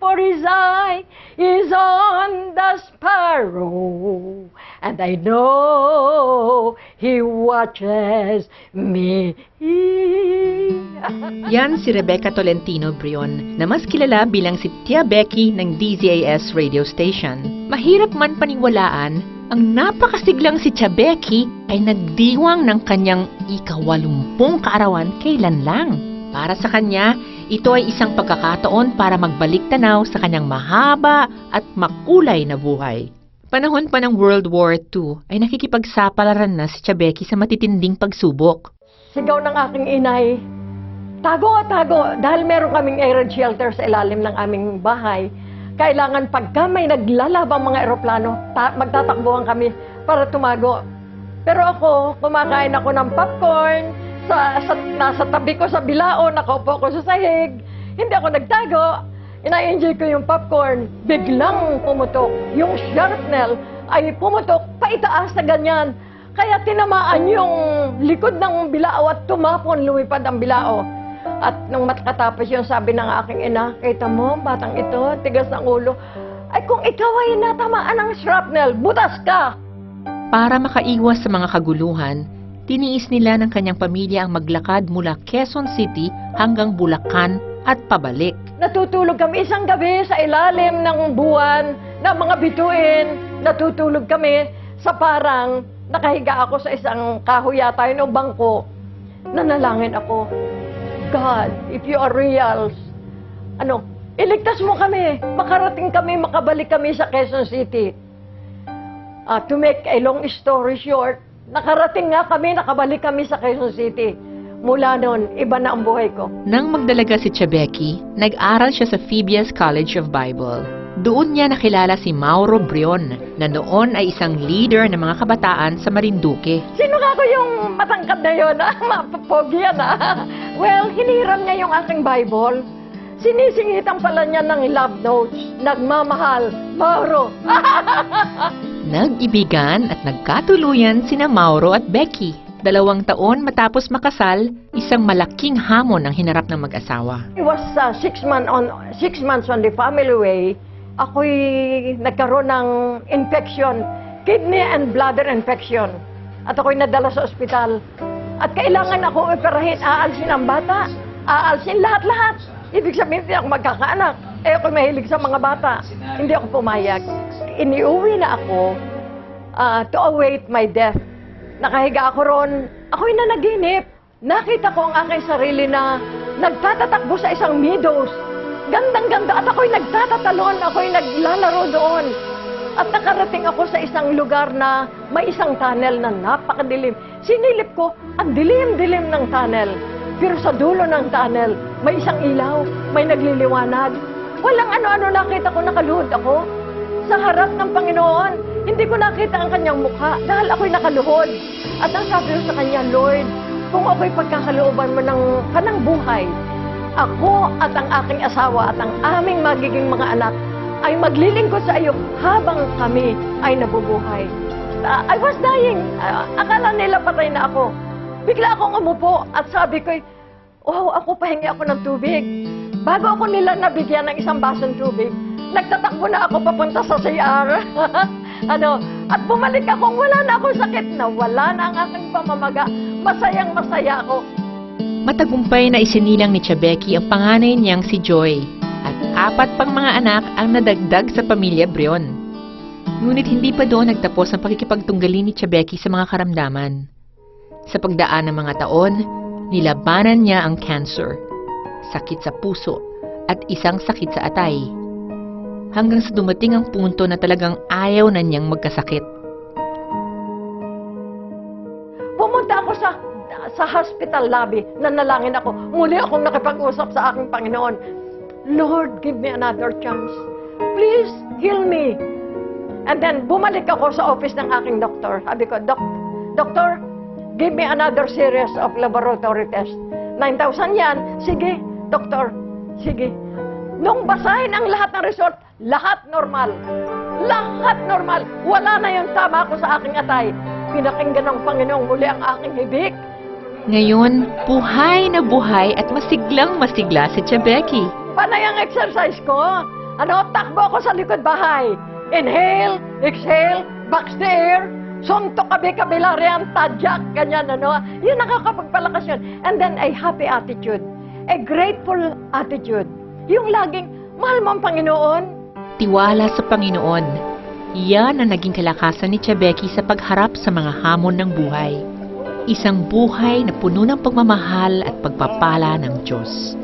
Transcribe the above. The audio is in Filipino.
for his eye is on the sparrow, and I know he watches me. Yan si Rebecca Tolentino Brion, na mas kilala bilang si Tia Becky ng DZAS radio station. Mahirap man paniwalaan, ang napakasiglang si Tia Becky ay nagdiwang ng kanyang ika-80 kaarawan kailan lang. Para sa kanya, ito ay isang pagkakataon para magbalik tanaw sa kanyang mahaba at makulay na buhay. Panahon pa ng World War II ay nakikipagsapalaran na si Tia Becky sa matitinding pagsubok. Sigaw ng aking inay, tago, tago, dahil meron kaming air raid shelter sa ilalim ng aming bahay. Kailangan pagka may naglalabang mga eroplano, magtatakbuhan kami para tumago. Pero ako, kumakain ako ng popcorn, nasa tabi ko sa bilao, nakaupo ko sa sahig, hindi ako nagtago, ina-enjoy ko yung popcorn, biglang pumutok. Yung shrapnel ay pumutok, paitaas na ganyan. Kaya tinamaan yung likod ng bilao at tumapon, lumipad ang bilao. At nung matkatapos yun, sabi ng aking ina, kita mo, batang ito, tigas ng ulo. Ay kung ikaw ay natamaan ng shrapnel, butas ka! Para makaiwas sa mga kaguluhan, tiniis nila ng kanyang pamilya ang maglakad mula Quezon City hanggang Bulacan at pabalik. Natutulog kami isang gabi sa ilalim ng buwan, ng mga bituin. Natutulog kami sa parang nakahiga ako sa isang kahoy yata yun o bangko. Nanalangin ako, God, if you are real, iligtas mo kami, makarating kami, makabalik kami sa Quezon City. To make a long story short, nakarating nga kami, nakabalik kami sa Quezon City. Mula noon, iba na ang buhay ko. Nang magdalaga si Tia Becky, nag-aral siya sa Phoebeas College of Bible. Doon niya nakilala si Mauro Brion, na noon ay isang leader ng mga kabataan sa Marinduque. Sino ka ko yung matangkad na yun? Mapapogi yan, Well, hiniram niya yung aking Bible. Sinisingitan pala niya ng love notes. Nagmamahal, Mauro. Nag-ibigan at nagkatuluyan sina Mauro at Becky. 2 taon matapos makasal, isang malaking hamon ang hinarap ng mag-asawa. It was 6 months on the family way. Ako'y nagkaroon ng infection, kidney and bladder infection. At ako'y nadala sa ospital. At kailangan ako operahin, aalsin ang bata, aalsin lahat-lahat. Ibig sabihin, hindi ako magkakaanak. Ako'y mahilig sa mga bata. Hindi ako pumayag. Iniuwi na ako to await my death. Nakahiga ako ron. Ako'y nanaginip. Nakita ko ang aking sarili na nagtatatakbo sa isang meadows. Gandang-ganda. At ako'y nagtatatalon. Ako'y naglalaro doon. At nakarating ako sa isang lugar na may isang tunnel na napakadilim. Sinilip ko, ang dilim-dilim ng tunnel. Pero sa dulo ng tunnel, may isang ilaw, may nagliliwanag. Walang ano-ano, nakita ko, nakaluhod ako. Sa harap ng Panginoon, hindi ko nakita ang kanyang mukha dahil ako'y nakaluhod. At ang sabi ko sa kanya, Lord, kung ako'y pagkakalooban mo ng kanang buhay, ako at ang aking asawa at ang aming magiging mga anak ay maglilingkod sa iyo habang kami ay nabubuhay. I was dying. Akala nila patay na ako. Bigla akong umupo at sabi ko, oh, ako pahingi ako ng tubig. Bago ako nila nabigyan ng isang basong tubig, nagtatakbo na ako papunta sa CR. At bumalik akong wala na akong sakit, na wala na ang aking pamamaga. Masayang masaya ako. Matagumpay na isinilang ni Tia Becky ang panganay niyang si Joy at 4 pang mga anak ang nadagdag sa pamilya Brion. Ngunit hindi pa doon nagtapos ang pakikipagtunggali ni Tia Becky sa mga karamdaman. Sa pagdaan ng mga taon, nilabanan niya ang cancer, sakit sa puso at isang sakit sa atay. Hanggang sa dumating ang punto na talagang ayaw na niyang magkasakit. Pumunta ako sa hospital lobby, nanalangin ako. Muli akong nakipag-usap sa aking Panginoon. Lord, give me another chance. Please, heal me. And then, bumalik ako sa office ng aking doktor. Sabi ko, Doctor, give me another series of laboratory test. 9,000 yan. Sige, doktor. Sige. Nung basahin ang lahat ng result, lahat normal. Lahat normal. Wala na yung tama ko sa aking atay. Pinakinggan ng Panginoong muli ang aking hibik. Ngayon, buhay na buhay at masiglang masigla si Tia Becky. Panay ang exercise ko. Takbo ako sa likod bahay. Inhale, exhale, box the air, suntok kabila riyan, tadyak, ganyan, Yun nakakapagpalakas yun. And then, a happy attitude. A grateful attitude. Yung laging, mahal mo ang Panginoon. Tiwala sa Panginoon. Yan ang naging kalakasan ni Tia Becky sa pagharap sa mga hamon ng buhay. Isang buhay na puno ng pagmamahal at pagpapala ng Diyos.